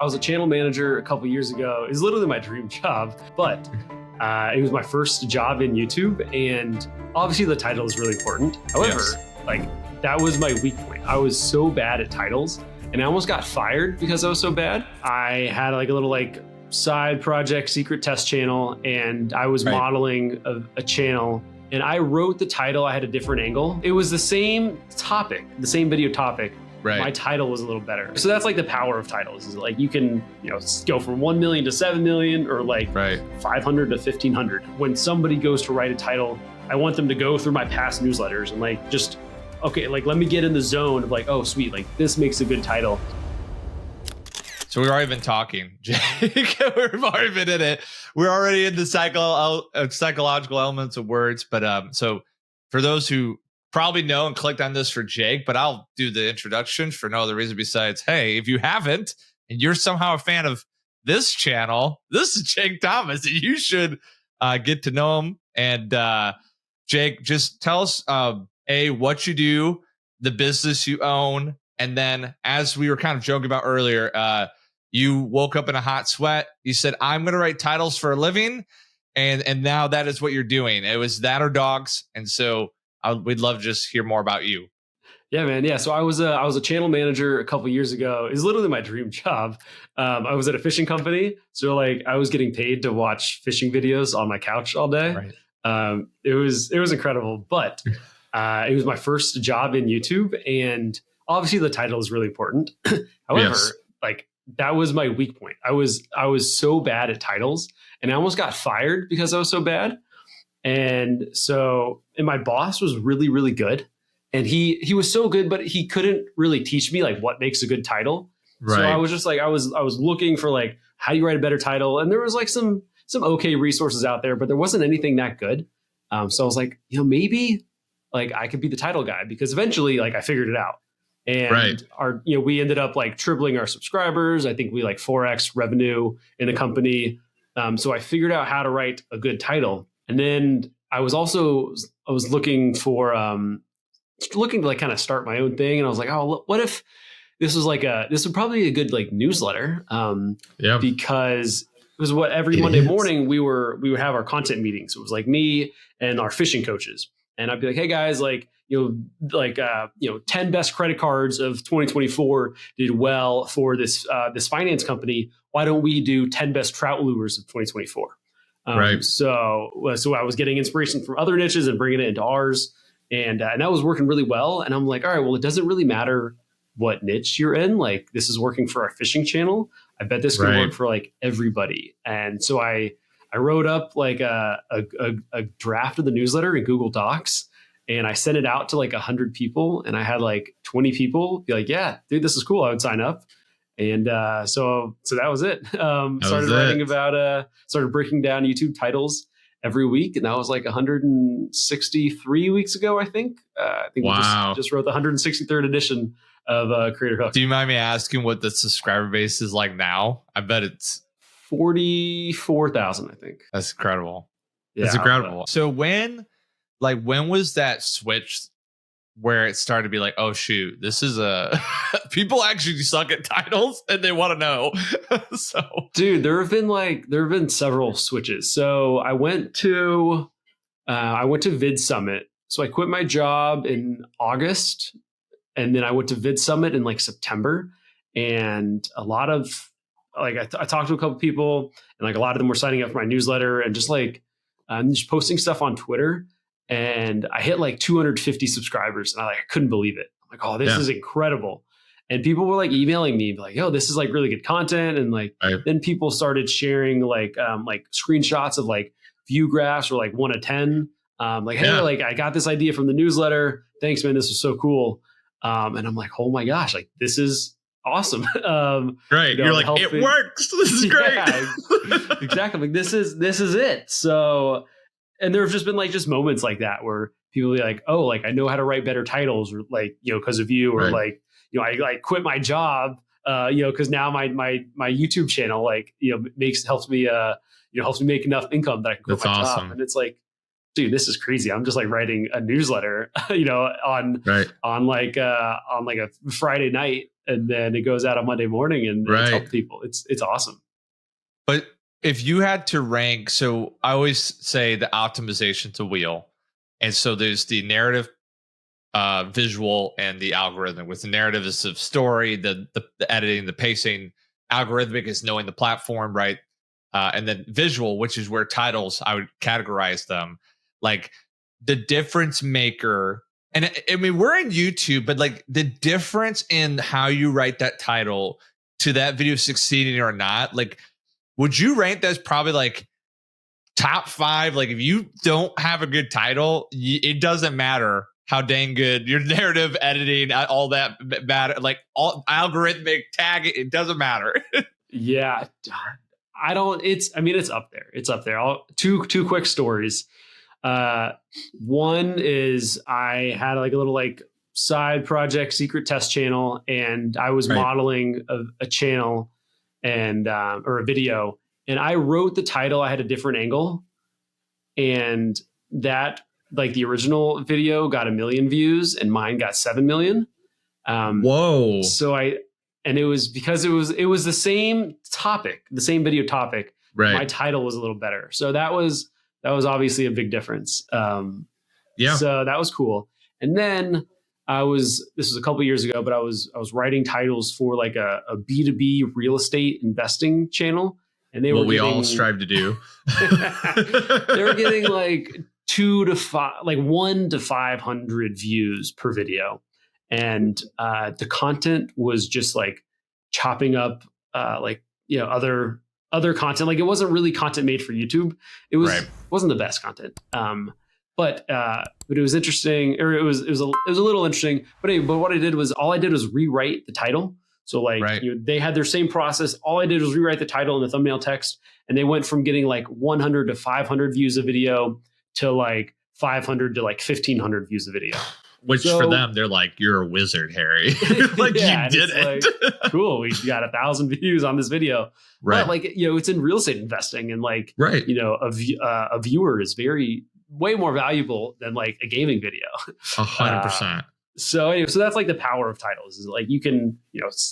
I was a channel manager a couple years ago. It was literally my dream job, but it was my first job in YouTube. And obviously the title is really important. However, that was my weak point. I was so bad at titles and I almost got fired because I was so bad. I had like a little side project, secret test channel, and I was modeling a channel. And I wrote the title. I had a different angle. It was the same topic, the same video topic. Right. My title was a little better. So that's like the power of titles. Is like you can, go from 1 million to 7 million or 500 to 1500. When somebody goes to write a title, I want them to go through my past newsletters and let me get in the zone of oh, sweet, this makes a good title. So we've already been talking, Jake. We've already been in it. We're already in the psychological elements of words. But so for those who probably know and clicked on this for Jake, but I'll do the introduction for no other reason besides, hey, if you haven't and you're somehow a fan of this channel, this is Jake Thomas, and you should get to know him. And Jake, just tell us what you do, the business you own, and then as we were kind of joking about earlier, you woke up in a hot sweat. You said, I'm going to write titles for a living. And now that is what you're doing. It was that or dogs. And so we'd love to just hear more about you. Yeah, man. Yeah. So I was a channel manager a couple years ago. It was literally my dream job. I was at a fishing company. So I was getting paid to watch fishing videos on my couch all day. Right. It was incredible, but it was my first job in YouTube. And obviously the title is really important. However, that was my weak point. I was so bad at titles and I almost got fired because I was so bad. And my boss was really, really good. And he was so good, but he couldn't really teach me what makes a good title. Right. So I was just I was looking for how do you write a better title? And there was some okay resources out there, but there wasn't anything that good. So I was maybe I could be the title guy, because eventually I figured it out. And we ended up tripling our subscribers. I think we 4x revenue in the company. So I figured out how to write a good title. And then I was looking to kind of start my own thing. And I was like, oh, what if this was this would probably be a good newsletter. Because it was every Monday morning we would have our content meetings. It was me and our fishing coaches. And I'd be like, hey guys, 10 best credit cards of 2024 did well for this finance company. Why don't we do 10 best trout lures of 2024? So I was getting inspiration from other niches and bringing it into ours. And that was working really well. And I'm like, all right, well, it doesn't really matter what niche you're in. This is working for our fishing channel. I bet this can work for everybody. And so I wrote up a draft of the newsletter in Google Docs, and I sent it out to 100 people, and I had 20 people be like, yeah, dude, this is cool. I would sign up. And so that was it. Started breaking down YouTube titles every week. And that was 163 weeks ago, I think. We just wrote the 163rd edition of Creator Hook. Do you mind me asking what the subscriber base is like now? I bet it's 44,000, I think. That's incredible. Yeah, that's incredible. So when was that switch where it started to be oh shoot, this is people actually suck at titles and they want to know. So dude, there have been several switches. So I went to Vid Summit. So I quit my job in August, and then I went to Vid Summit in September. And a lot of I talked to a couple people, and a lot of them were signing up for my newsletter and just just posting stuff on Twitter. And I hit 250 subscribers, and I couldn't believe it. I'm like, oh, this is incredible. And people were emailing me, yo, this is really good content. And then people started sharing screenshots of view graphs or 1 to 10. Hey, I got this idea from the newsletter. Thanks, man. This was so cool. And I'm like, oh my gosh, this is awesome. Right. You're it works. This is great. Yeah, exactly. This is it. So, and there have just been just moments like that where people be oh, I know how to write better titles, or because of you, or I quit my job, because now my YouTube channel helps me make enough income that I can quit my job. And it's dude, this is crazy. I'm just writing a newsletter, on a Friday night, and then it goes out on Monday morning and it's helping people. It's awesome. But if you had to rank, so I always say the optimization's a wheel. And so there's the narrative, visual, and the algorithmic. With the narrative is the story, the editing, the pacing. Algorithmic is knowing the platform, right? And then visual, which is where titles, I would categorize them. Like the difference maker. And I mean, we're in YouTube, but like the difference in how you write that title to that video succeeding or not, like, would you rank that as probably like top 5? Like if you don't have a good title, it doesn't matter how dang good your narrative, editing, all that bad, like all algorithmic tag, it doesn't matter. Yeah. It's up there. It's up there. Two quick stories. One is I had like a little like side project, secret test channel, and I was modeling a channel and or a video, and I wrote the title. I had a different angle, and that, like, the original video got 1 million views and mine got 7 million. Whoa. So it was because it was the same topic, the same video topic. Right. My title was a little better. So that was obviously a big difference. Yeah. So that was cool. And then this was a couple of years ago, but I was writing titles for like a B2B real estate investing channel. And they were we all strive to do. They were getting like 1 to 500 views per video. And the content was just like chopping up other content. Like it wasn't really content made for YouTube. It wasn't the best content. But it was interesting, or it was a little interesting. But anyway, what I did was rewrite the title. So like they had their same process. All I did was rewrite the title and the thumbnail text, and they went from getting like 100 to 500 views a video to like 500 to like 1,500 views a video. Which for them, they're like, "You're a wizard, Harry." Like you did it. Like, cool. We got 1,000 views on this video. Right. But like, it's in real estate investing, and like, a viewer is way more valuable than like a gaming video. 100%. So anyway, so that's like the power of titles, is like you can,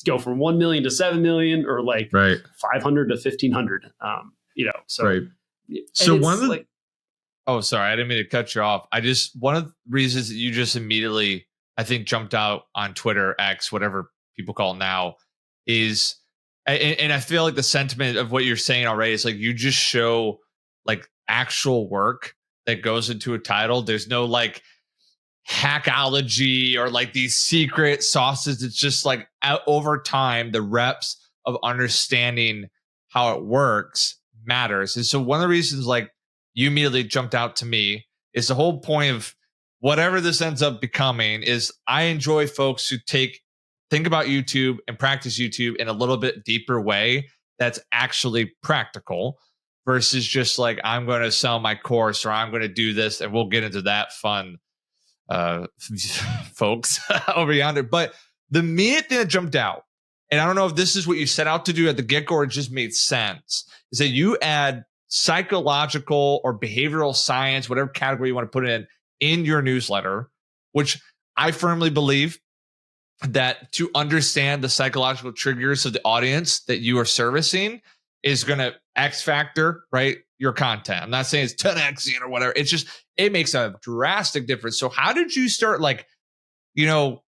go from 1 million to 7 million, or like 500 to 1,500. So one of the, oh, sorry, I didn't mean to cut you off. One of the reasons that you just immediately, I think, jumped out on Twitter, X, whatever people call it now, is, and I feel like the sentiment of what you're saying already is like, you just show like actual work that goes into a title. There's no like hackology or like these secret sauces. It's just like over time, the reps of understanding how it works matters. And so one of the reasons like you immediately jumped out to me is the whole point of whatever this ends up becoming is I enjoy folks who think about YouTube and practice YouTube in a little bit deeper way that's actually practical versus just like, I'm going to sell my course or I'm going to do this, and we'll get into that fun folks over yonder. But the minute that jumped out, and I don't know if this is what you set out to do at the get-go or it just made sense, is that you add psychological or behavioral science, whatever category you want to put it in your newsletter, which I firmly believe that to understand the psychological triggers of the audience that you are servicing is going to X factor, right? Your content. I'm not saying it's 10X or whatever. It's just, it makes a drastic difference. So how did you start, like,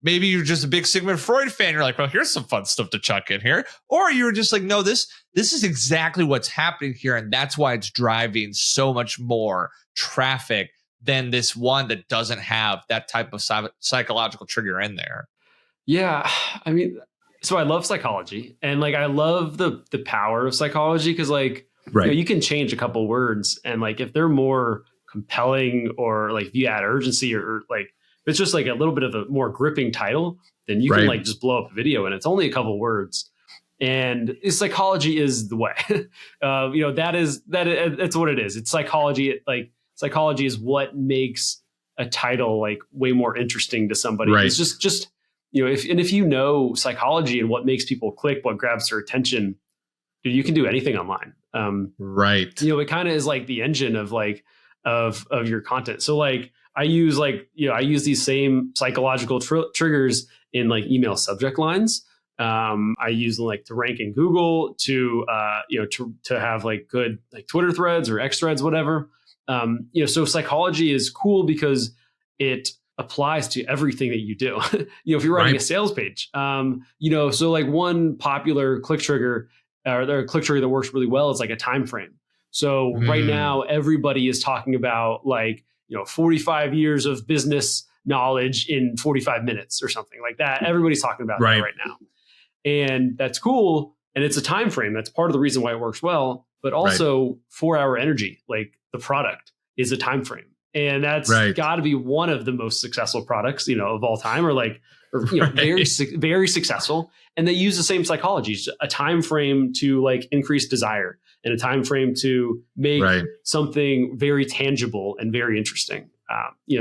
maybe you're just a big Sigmund Freud fan. You're like, well, here's some fun stuff to chuck in here. Or you were just like, no, this is exactly what's happening here. And that's why it's driving so much more traffic than this one that doesn't have that type of psychological trigger in there. Yeah. I mean, so I love psychology, and like, I love the power of psychology. Cause like, you can change a couple words, and like, if they're more compelling, or like if you add urgency, or like, if it's just like a little bit of a more gripping title, then you can like just blow up a video, and it's only a couple words. And psychology is the way. That's what it is. It's psychology. Like, psychology is what makes a title like way more interesting to somebody. It's just if you know psychology and what makes people click, what grabs their attention, dude, you can do anything online. It kind of is like the engine of like of your content. So like I use these same psychological triggers in like email subject lines. I use them like to rank in Google, to to have like good like Twitter threads or X threads, whatever. So psychology is cool because it applies to everything that you do. If you're writing a sales page, so like one popular click trigger or the click trigger that works really well is like a time frame. So right now, everybody is talking about like, 45 years of business knowledge in 45 minutes or something like that. Everybody's talking about that right now. And that's cool. And it's a time frame. That's part of the reason why it works well. But also 4-hour energy, like the product is a time frame. And that's got to be one of the most successful products, of all time, or very, very successful. And they use the same psychology, a time frame to like increase desire and a time frame to make something very tangible and very interesting.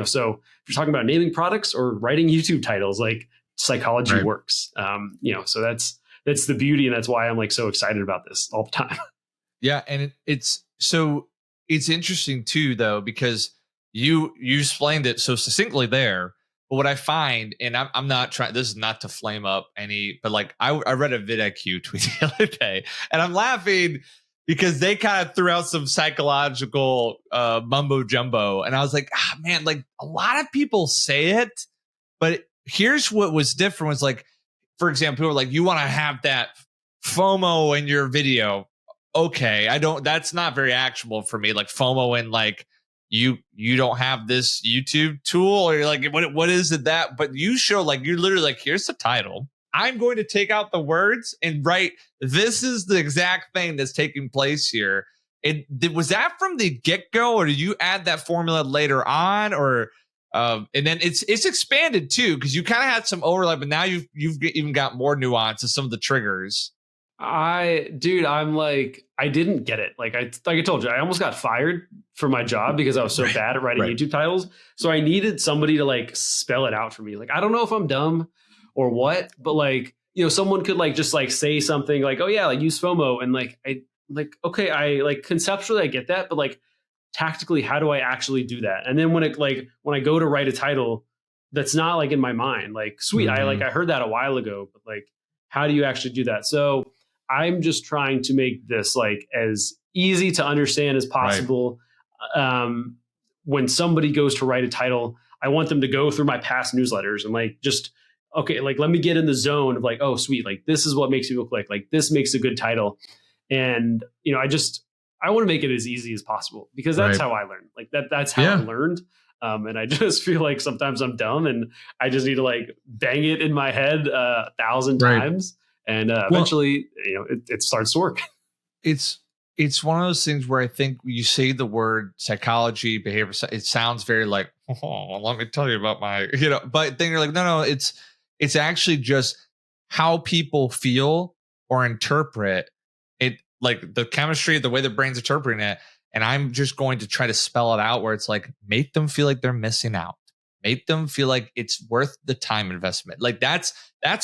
So if you're talking about naming products or writing YouTube titles, like psychology works. So that's the beauty, and that's why I'm like so excited about this all the time. Yeah, and it's interesting too, though, because you explained it so succinctly there. But what I find, and I'm not trying, this is not to flame up any, but like I read a vidIQ tweet the other day, and I'm laughing because they kind of threw out some psychological mumbo jumbo, and I was like, man, like a lot of people say it, but here's what was different was like, for example, people were like, you want to have that FOMO in your video. Okay, that's not very actionable for me. Like FOMO in like you don't have this YouTube tool, or you're like, what is it that? But you show like, you're literally like, here's the title. I'm going to take out the words and write, this is the exact thing that's taking place here. Was that from the get-go, or did you add that formula later on, or and then it's expanded too, because you kind of had some overlap, but now you've even got more nuance to some of the triggers. I'm like, I didn't get it. Like I told you, I almost got fired for my job because I was so bad at writing YouTube titles. So I needed somebody to like spell it out for me. Like, I don't know if I'm dumb or what, but like, someone could like just like say something like, oh yeah, like use FOMO. And like, okay, I like conceptually I get that, but like tactically, how do I actually do that? And then when I go to write a title that's not like in my mind, like, sweet, I heard that a while ago, but like, how do you actually do that? So I'm just trying to make this like as easy to understand as possible. When somebody goes to write a title, I want them to go through my past newsletters and like, just, okay, like, let me get in the zone of like, oh, sweet. Like, this is what makes people click. Like, this makes a good title. And, I want to make it as easy as possible, because that's how I learned. Like that's how I learned. And I just feel like sometimes I'm dumb and I just need to like bang it in my head 1,000 times. And eventually, it starts to work. It's one of those things where I think you say the word psychology, behavior, it sounds very like, oh, let me tell you about my, but then you're like, no, it's actually just how people feel or interpret it, like the chemistry, the way their brain's interpreting it. And I'm just going to try to spell it out where it's like, make them feel like they're missing out. Make them feel like it's worth the time investment. Like that's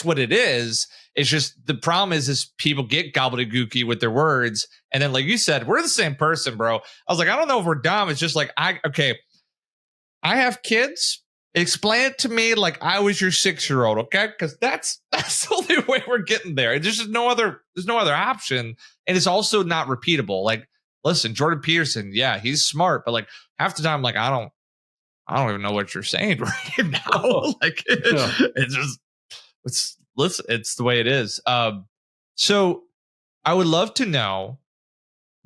what it is. It's just the problem is people get gobbledygooky with their words. And then, like you said, we're the same person, bro. I was like, I don't know if we're dumb. It's just like, I have kids. Explain it to me like I was your 6-year-old, okay? Because that's the only way we're getting there. There's just there's no other option. And it's also not repeatable. Like, listen, Jordan Peterson, yeah, he's smart, but like half the time, like I don't even know what you're saying right now. Like it's the way it is. So I would love to know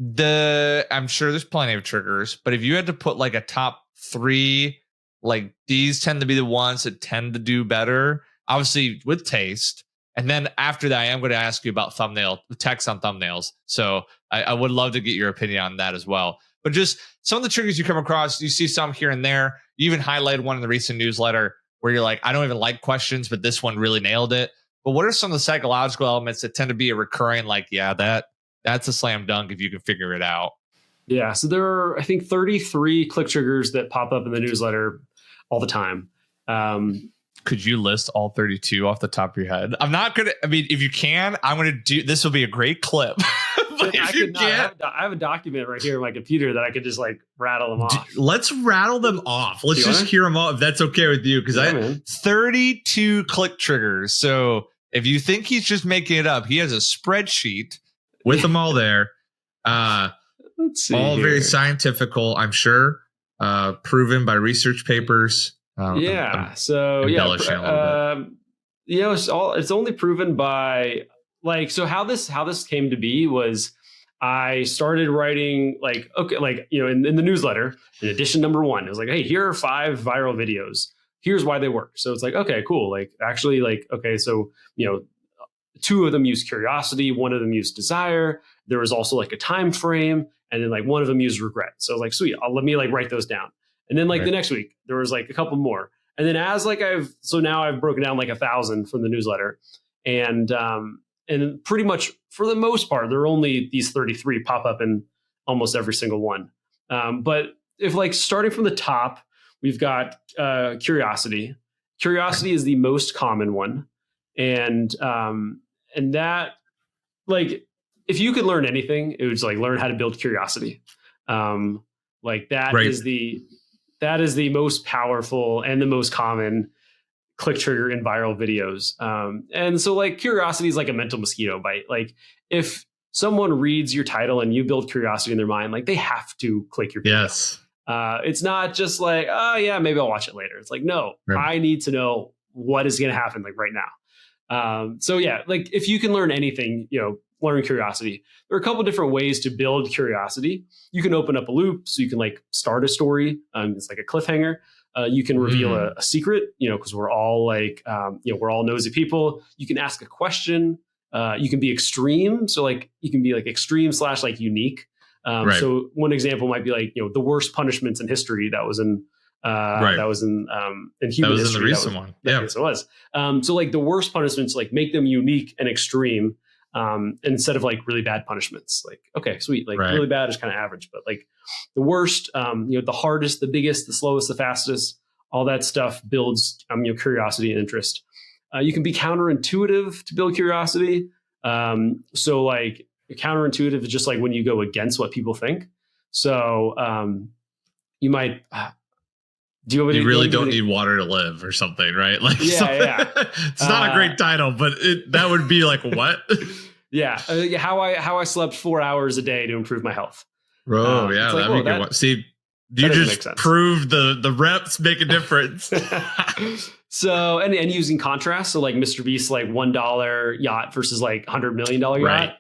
I'm sure there's plenty of triggers, but if you had to put like a top 3, like these tend to be the ones that tend to do better, obviously with taste. And then after that, I am going to ask you about text on thumbnails. So I would love to get your opinion on that as well. But just some of the triggers you come across, you see some here and there. You even highlighted one in the recent newsletter where you're like, I don't even like questions, but this one really nailed it. But what are some of the psychological elements that tend to be a recurring, like, yeah, that's a slam dunk if you can figure it out? Yeah. So there are, I think, 33 click triggers that pop up in the newsletter all the time. Could you list all 32 off the top of your head? I'm not going to, I mean, if you can, I'm going to do, this will be a great clip. But if you can't, I have a document right here on my computer that I could just like rattle them off. Let's rattle them off. Let's just hear them all if that's okay with you. Because I have 32 click triggers. So If you think he's just making it up, he has a spreadsheet with them all there. Let's see. All here. very scientifical, I'm sure. Proven by research papers. Yeah. It's only proven by so how this came to be was I started writing in the newsletter in edition number 1. It was like, hey, here are 5 viral videos. Here's why they work. So it's like, okay, cool. So 2 of them use curiosity, 1 of them used desire. There was also like a time frame, and then like 1 of them used regret. So I was like, sweet, let me write those down. And then the next week there was like a couple more. And then now I've broken down like 1,000 from the newsletter. And pretty much for the most part, there are only these 33 pop up in almost every single one. But if starting from the top, we've got curiosity. Curiosity is the most common one. And that if you could learn anything, it was learn how to build curiosity. That is the most powerful and the most common click trigger in viral videos. And so curiosity is like a mental mosquito bite. If someone reads your title and you build curiosity in their mind, they have to click your video. Yes. It's not just maybe I'll watch it later. It's no, right. I need to know what is going to happen right now. If you can learn anything, learn curiosity. There are a couple different ways to build curiosity. You can open up a loop, so you can start a story. It's like a cliffhanger. You can reveal a secret, because we're all we're all nosy people. You can ask a question. You can be extreme. So you can be extreme / unique. Right. So one example might be the worst punishments in history. That was in that was in human history. That was in the recent one. Yeah, yes, it was. So the worst punishments, make them unique and extreme. Instead of really bad punishments. Okay, sweet. Really bad is kind of average, but the worst, the hardest, the biggest, the slowest, the fastest, all that stuff builds curiosity and interest. You can be counterintuitive to build curiosity. So counterintuitive is just when you go against what people think. So you might you really don't need water to live or something, right? Yeah. It's not a great title, but that would be what? Yeah. How I slept 4 hours a day to improve my health. Oh, yeah. That'd be a good one. See, you just proved the reps make a difference. So, and using contrast. So Mr. Beast's $1 yacht versus $100 million yacht.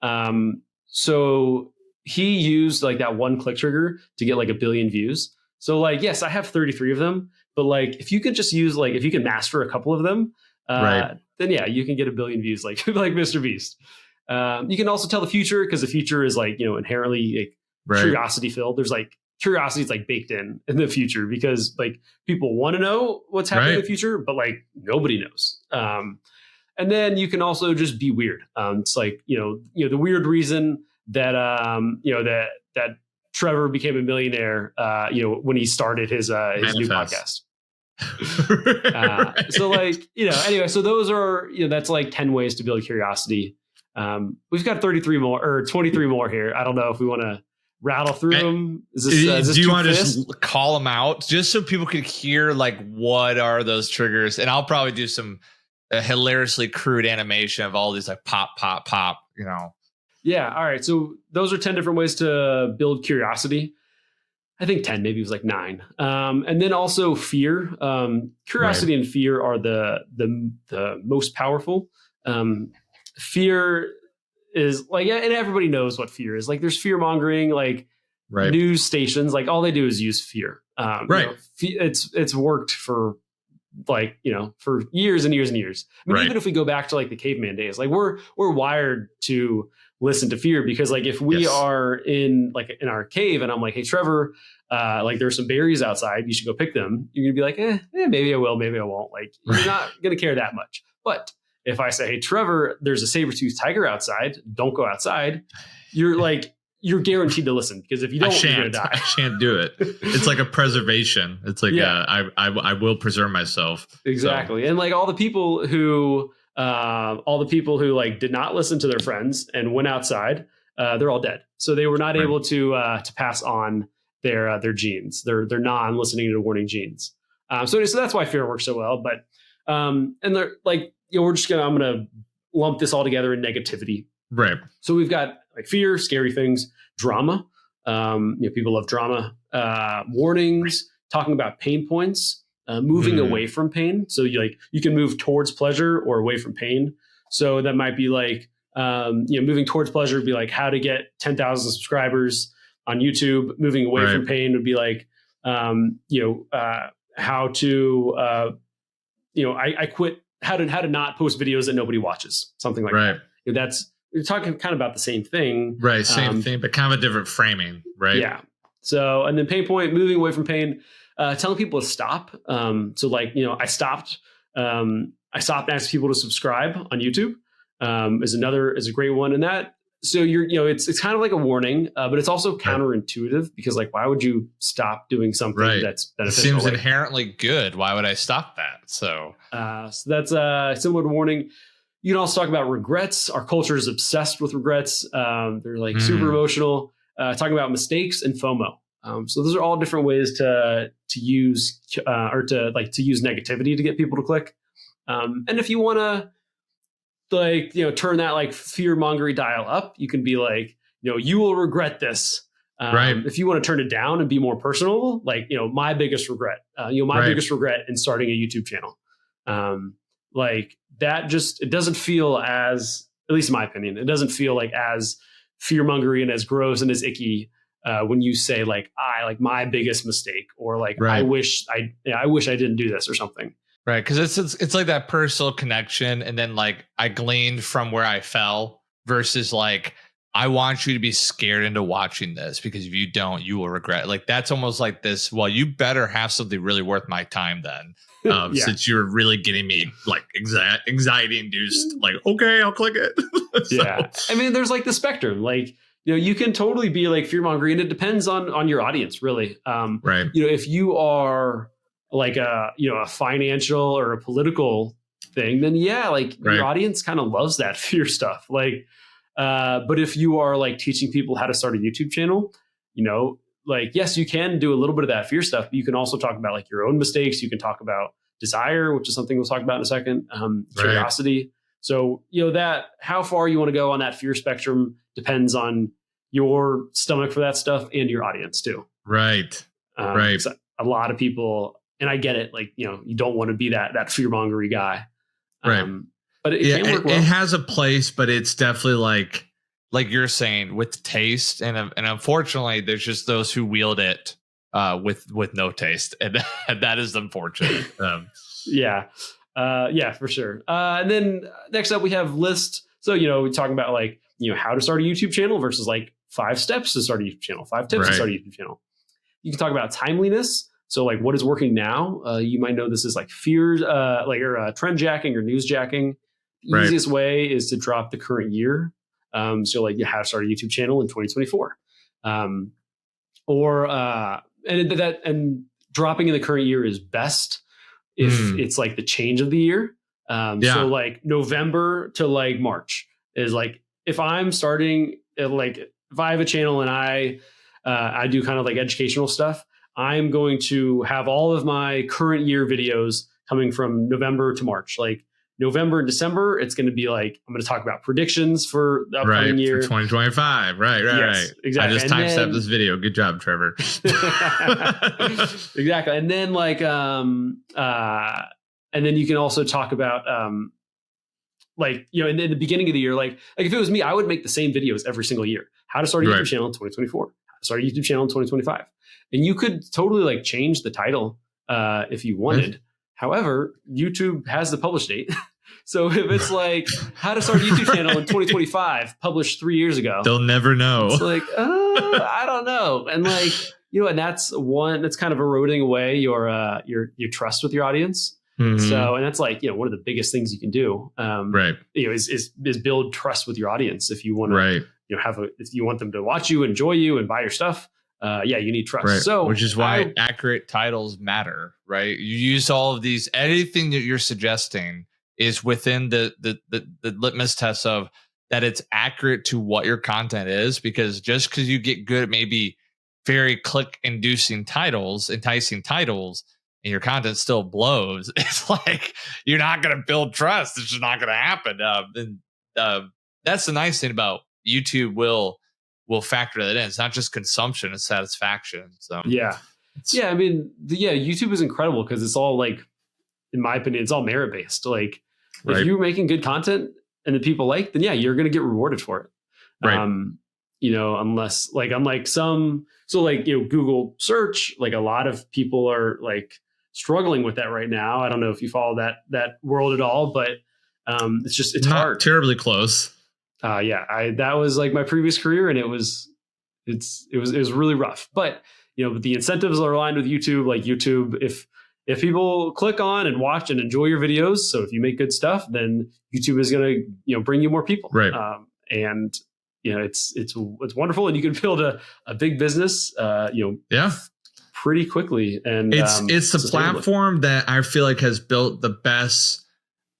Right. So he used that 1 click trigger to get 1 billion views. So yes, I have 33 of them, but if you could just use if you can master a couple of them, then yeah, you can get 1 billion views like Mr. Beast. You can also tell the future, because the future is inherently curiosity filled. There's curiosity is baked in the future, because people want to know what's happening in the future, but nobody knows. And then you can also just be weird. It's the weird reason that that Trevor became a millionaire, when he started his new podcast. So anyway, so those are, that's 10 ways to build curiosity. We've got 33 more or 23 more here. I don't know if we want to rattle through them. Do you want to just call them out just so people could hear what are those triggers? And I'll probably do some hilariously crude animation of all these pop, pop, pop, Yeah. All right. So those are 10 different ways to build curiosity. I think 10, maybe it was 9. And then also fear. Curiosity and fear are the most powerful. Fear is and everybody knows what fear is. There's fear mongering, news stations, all they do is use fear. It's worked for for years and years and years. I mean, even if we go back to the caveman days, we're wired to listen to fear, because if we are in in our cave and I'm hey, Trevor, there's some berries outside, you should go pick them. You're gonna be maybe I will, maybe I won't. You're not gonna care that much. But if I say, hey, Trevor, there's a saber-toothed tiger outside, don't go outside, you're guaranteed to listen, because if you don't, you're gonna die. I shan't do it. It's a preservation. It's I will preserve myself. Exactly. So. And all the people who did not listen to their friends and went outside, they're all dead. So they were not able to pass on their genes, their non-listening to warning genes. So that's why fear works so well. But and they're I'm gonna lump this all together in negativity. Right. So we've got like fear, scary things, drama. People love drama. Warnings, talking about pain points, moving away from pain. So you can move towards pleasure or away from pain. So that might be like moving towards pleasure would be like how to get 10,000 subscribers on YouTube. Moving away from pain would be like how to I quit. How to not post videos that nobody watches. Something like that. That's. You're talking kind of about the same thing. Right. Same thing, but kind of a different framing. Right. Yeah. So, and then pain point, moving away from pain, telling people to stop. I stopped asking people to subscribe on YouTube is a great one. And that, so it's kind of like a warning, but it's also counterintuitive because like, why would you stop doing something that's beneficial? It seems inherently good. Why would I stop that? So that's similar to warning. You can also talk about regrets. Our culture is obsessed with regrets. They're like super emotional. Talking about mistakes and FOMO. So those are all different ways to use to use negativity to get people to click. And if you want to turn that like fear mongery dial up, you can be like, you will regret this. If you want to turn it down and be more personal, like, my biggest regret, biggest regret in starting a YouTube channel. Like that it doesn't feel as, at least in my opinion, it doesn't feel like as fear-mongery and as gross and as icky when you say like, my biggest mistake or like, I wish I didn't do this or something. Right. Cause it's like that personal connection. And then like I gleaned from where I fell versus like, I want you to be scared into watching this because if you don't, you will regret it. Like that's almost like this. Well, you better have something really worth my time then. Since you're really getting me like anxiety induced, like, okay, I'll click it. Yeah. I mean, there's like the spectrum, like, you can totally be like fear mongering and it depends on your audience really. If you are like a financial or a political thing, then your audience kind of loves that fear stuff. Like, but if you are like teaching people how to start a YouTube channel, like, yes, you can do a little bit of that fear stuff, but you can also talk about like your own mistakes. You can talk about desire, which is something we'll talk about in a second. Curiosity. So, that how far you want to go on that fear spectrum depends on your stomach for that stuff and your audience too. Right. So a lot of people, and I get it, like, you don't want to be that fear mongery guy. But it can work well. It has a place, but it's definitely like you're saying with taste, and unfortunately, there's just those who wield it with no taste, and that is unfortunate. For sure. And then next up, we have list. So we're talking about like how to start a YouTube channel versus like 5 steps to start a YouTube channel, 5 tips to start a YouTube channel. You can talk about timeliness. So like what is working now? You might know this is like fears, trend jacking or news jacking. The easiest way is to drop the current year. So like you have to start a YouTube channel in 2024, and dropping in the current year is best if it's like the change of the year. So like November to like March is like, if I'm starting if I have a channel and I do kind of like educational stuff, I'm going to have all of my current year videos coming from November to March. Like November and December, it's going to be like, I'm going to talk about predictions for the upcoming year. For 2025. Right. Exactly. I just timestamped this video. Good job, Trevor. Exactly. And then and then you can also talk about, in the beginning of the year, like if it was me, I would make the same videos every single year. How to start a YouTube channel in 2024, how to start a YouTube channel in 2025. And you could totally like change the title if you wanted. However, YouTube has the publish date. So if it's like how to start a YouTube channel in 2025, published 3 years ago, they'll never know. It's like, I don't know. And like, and that's kind of eroding away your trust with your audience. So, and that's like, one of the biggest things you can do, is build trust with your audience. If you want to, if you want them to watch you, enjoy you, and buy your stuff, you need trust. So, which is why accurate titles matter, right? You use all of these. Anything that you're suggesting is within the litmus test of that it's accurate to what your content is. Because just because you get good at maybe very click enticing titles, and your content still blows, it's like you're not going to build trust. It's just not going to happen. That's the nice thing about YouTube. Will factor that in. It's not just consumption; it's satisfaction. So yeah. I mean, YouTube is incredible because it's all like, in my opinion, it's all merit based. Like, if you're making good content and the people like, then you're going to get rewarded for it. Right. Unless like, unlike some, so like, Google search, like a lot of people are like struggling with that right now. I don't know if you follow that world at all, but it's not hard. Terribly close. That was like my previous career, and it was really rough. But but the incentives are aligned with YouTube. Like YouTube, if people click on and watch and enjoy your videos, so if you make good stuff, then YouTube is going to bring you more people. Right. And it's wonderful, and you can build a big business. Pretty quickly, and it's the platform that I feel like has built the best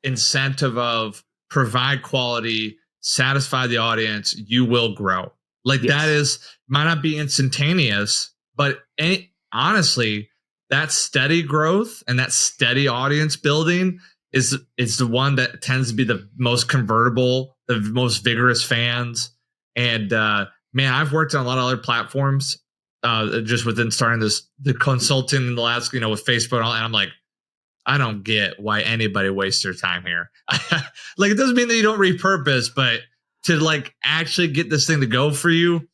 incentive of provide quality, satisfy the audience, you will grow. Like that might not be instantaneous, but honestly, that steady growth and that steady audience building is the one that tends to be the most convertible, the most vigorous fans. And man, I've worked on a lot of other platforms just within starting the consulting in the last, with Facebook and all, and I'm like, I don't get why anybody wastes their time here. Like, it doesn't mean that you don't repurpose, but to like actually get this thing to go for you,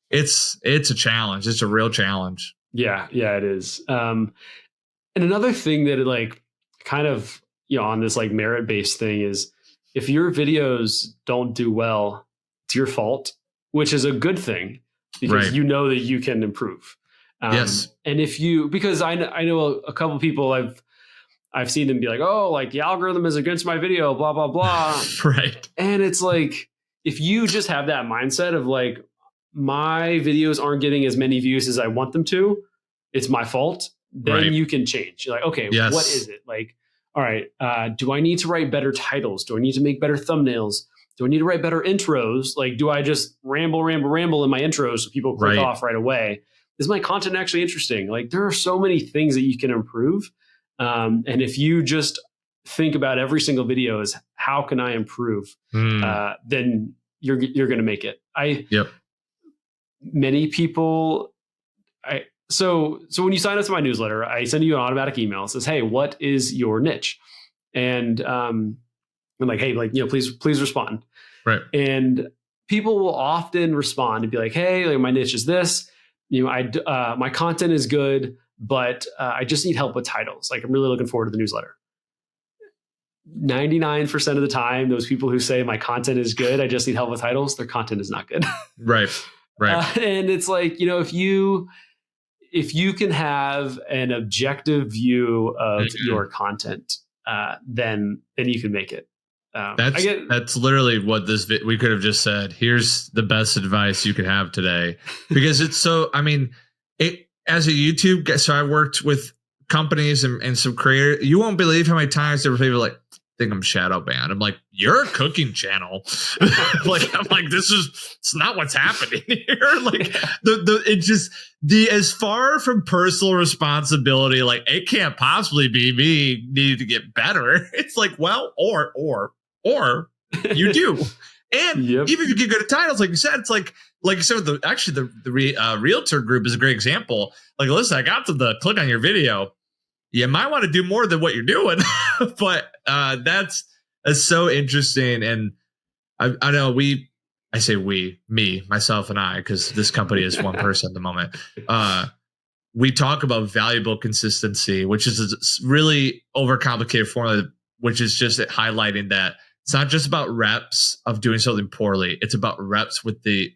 it's a challenge. It's a real challenge. Yeah, it is. And another thing that it like kind of, on this like merit-based thing is if your videos don't do well, it's your fault, which is a good thing because you know that you can improve. Yes. And because I know a couple people I've seen them be like, oh, like the algorithm is against my video, blah, blah, blah. Right. And it's like, if you just have that mindset of like, my videos aren't getting as many views as I want them to, it's my fault, then you can change. You're like, okay, what is it? Like, all right, do I need to write better titles? Do I need to make better thumbnails? Do I need to write better intros? Like, do I just ramble in my intros so people click off right away? Is my content actually interesting? Like, there are so many things that you can improve. And if you just think about every single video as how can I improve, then you're going to make it. Many people, so when you sign up to my newsletter, I send you an automatic email that says, hey, what is your niche? And I'm like, hey, like, please respond. Right. And people will often respond and be like, hey, like, my niche is this, my content is good, but I just need help with titles. Like, I'm really looking forward to the newsletter. 99% of the time, those people who say my content is good, I just need help with titles, their content is not good. Right. And it's like, if you can have an objective view of your content, then you can make it. That's literally what we could have just said. Here's the best advice you could have today, because it's so. I mean, as a YouTube guy, so I worked with companies and some creators. You won't believe how many times there were people like, think I'm shadow banned. I'm like, you're a cooking channel. I'm like, it's not what's happening here. Like as far from personal responsibility, like it can't possibly be me needing to get better. It's like, well, or you do. And even if you get good at titles, like you said, it's like you said, the realtor group is a great example. Like, listen, I got to the click on your video. You might want to do more than what you're doing, but that's so interesting. And I know I say me, myself and I, because this company is one person at the moment. We talk about valuable consistency, which is a really overcomplicated formula, which is just highlighting that it's not just about reps of doing something poorly. It's about reps with the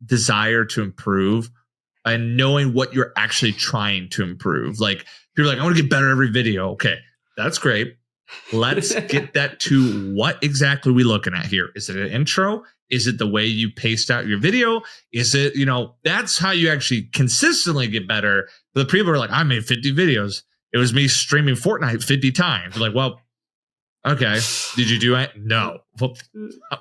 desire to improve and knowing what you're actually trying to improve. Like, you're like, I want to get better every video. Okay, that's great. Let's get that to what exactly are we looking at here? Is it an intro? Is it the way you paste out your video? Is it, that's how you actually consistently get better. But the people are like, I made 50 videos. It was me streaming Fortnite 50 times. They're like, well, okay. Did you do it? No. Well,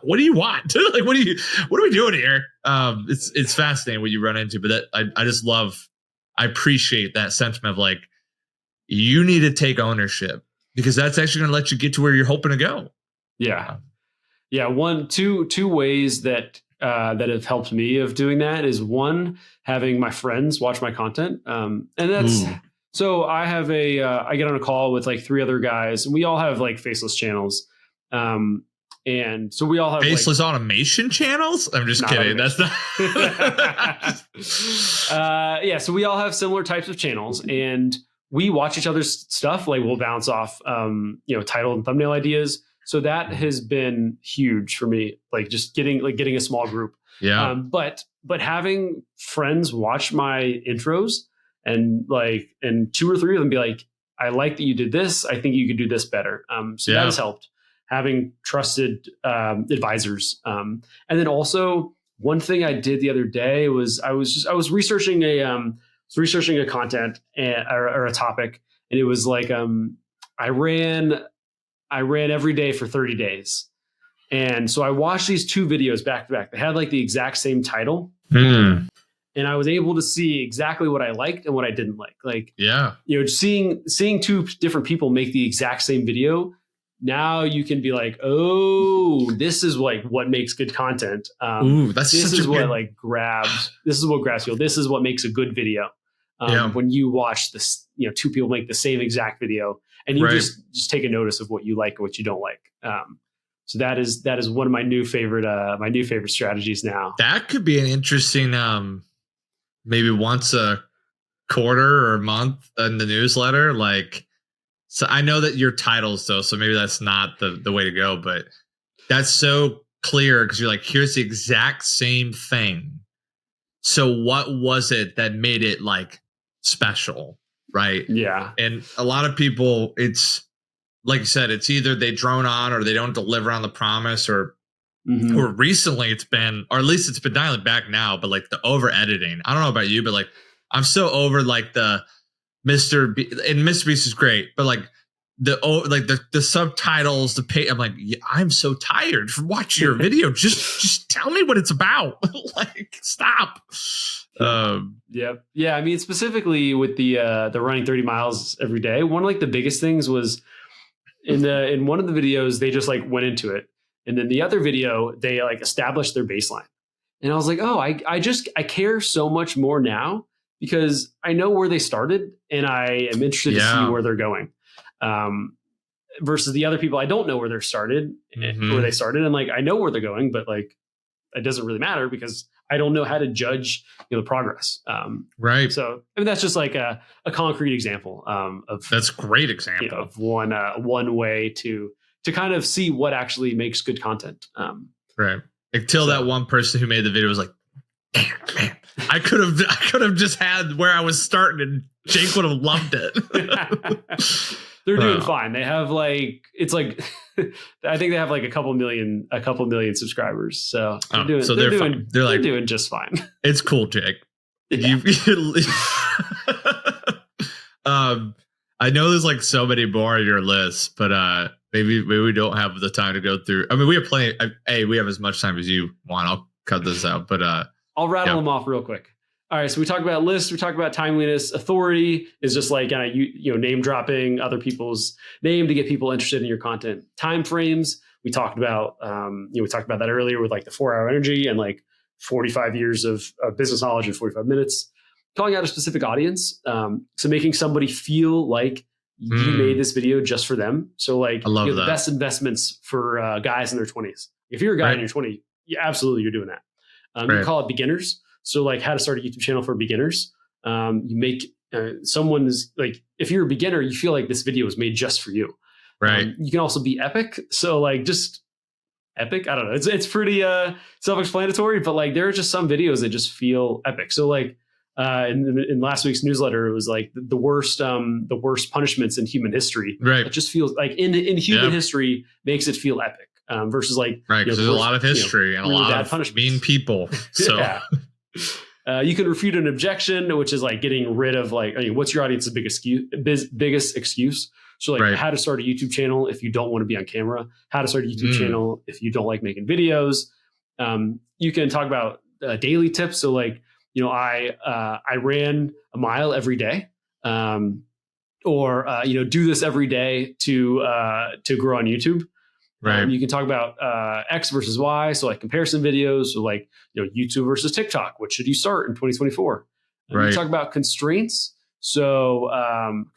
what do you want? Like, what are we doing here? It's fascinating what you run into, but I I appreciate that sentiment of like, you need to take ownership because that's actually going to let you get to where you're hoping to go. Yeah. Yeah. Two ways that have helped me of doing that is one, having my friends watch my content. And that's, so I have I get on a call with like 3 other guys and we all have like faceless channels. And so we all have faceless automation channels. I'm just kidding. Automation. That's not. Yeah. So we all have similar types of channels and we watch each other's stuff. Like we'll bounce off, title and thumbnail ideas. So that has been huge for me. Like just getting a small group. Yeah. But having friends watch my intros and 2 or 3 of them be like, I like that you did this. I think you could do this better. So that has helped. Having trusted advisors. And then also one thing I did the other day was I was researching a content or a topic. And it was like, I ran every day for 30 days. And so I watched these 2 videos back to back. They had like the exact same title. And I was able to see exactly what I liked and what I didn't like. Like, seeing 2 different people make the exact same video. Now you can be like, oh, this is like what makes good content. This is what grabs. This is what grabs people. This is what makes a good video. When you watch this, 2 people make the same exact video, and you just take a notice of what you like and what you don't like. So that is one of my new favorite strategies now. That could be an interesting, maybe once a quarter or a month in the newsletter, like. So I know that your titles though, so maybe that's not the way to go, but that's so clear because you're like, here's the exact same thing. So what was it that made it like special? Right. Yeah. And a lot of people, it's like you said, it's either they drone on or they don't deliver on the promise or recently it's been, or at least it's been dialing back now, but like the over editing. I don't know about you, but like I'm so over like the Mr. Beast is great, but like the subtitles, the pay, I'm like, I'm so tired from watching your video. Just tell me what it's about. Like, stop. Yeah. I mean, specifically with the running 30 miles every day, one of like the biggest things was in one of the videos, they just like went into it. And then the other video, they like established their baseline. And I was like, oh, I care so much more now because I know where they started and I am interested to see where they're going. Versus the other people, I don't know where they started, where they started. And like, I know where they're going, but like, it doesn't really matter because I don't know how to judge, the progress. Right. So I mean, that's just like a concrete example of that's a great example of one way to kind of see what actually makes good content. Right. Until that one person who made the video was like, damn, man, I could have just had where I was starting and Jake would have loved it. They're doing fine. They have like, it's like, I think they have like a couple million subscribers. So they're doing just fine. It's cool, Jake. Yeah. I know there's like so many more on your list, but maybe we don't have the time to go through. I mean, we have plenty. We have as much time as you want. I'll cut this out, but I'll rattle them off real quick. All right, so we talked about lists, we talked about timeliness. Authority is just like name dropping other people's name to get people interested in your content. Time frames, we talked about we talked about that earlier with like the 4-hour energy and like 45 years of business knowledge in 45 minutes. Calling out a specific audience, so making somebody feel like you made this video just for them. So like the best investments for guys in their 20s. If you're a guy in your 20s, absolutely you're doing that. You call it beginners. So like how to start a YouTube channel for beginners. You make someone's like, if you're a beginner, you feel like this video was made just for you. Right. You can also be epic. So like just epic. I don't know. It's pretty self-explanatory, but like there are just some videos that just feel epic. So like in last week's newsletter, it was like the worst punishments in human history. Right. It just feels like in human history makes it feel epic. Versus like, because there's a lot of history and a lot of mean people. So you can refute an objection, which is like getting rid of like, what's your audience's biggest excuse? So like how to start a YouTube channel if you don't want to be on camera, how to start a YouTube channel if you don't like making videos. You can talk about daily tips. So like I ran a mile every day, or do this every day to grow on YouTube. Right. You can talk about X versus Y, so like comparison videos, so like YouTube versus TikTok. What should you start in 2024? Right. You talk about constraints. So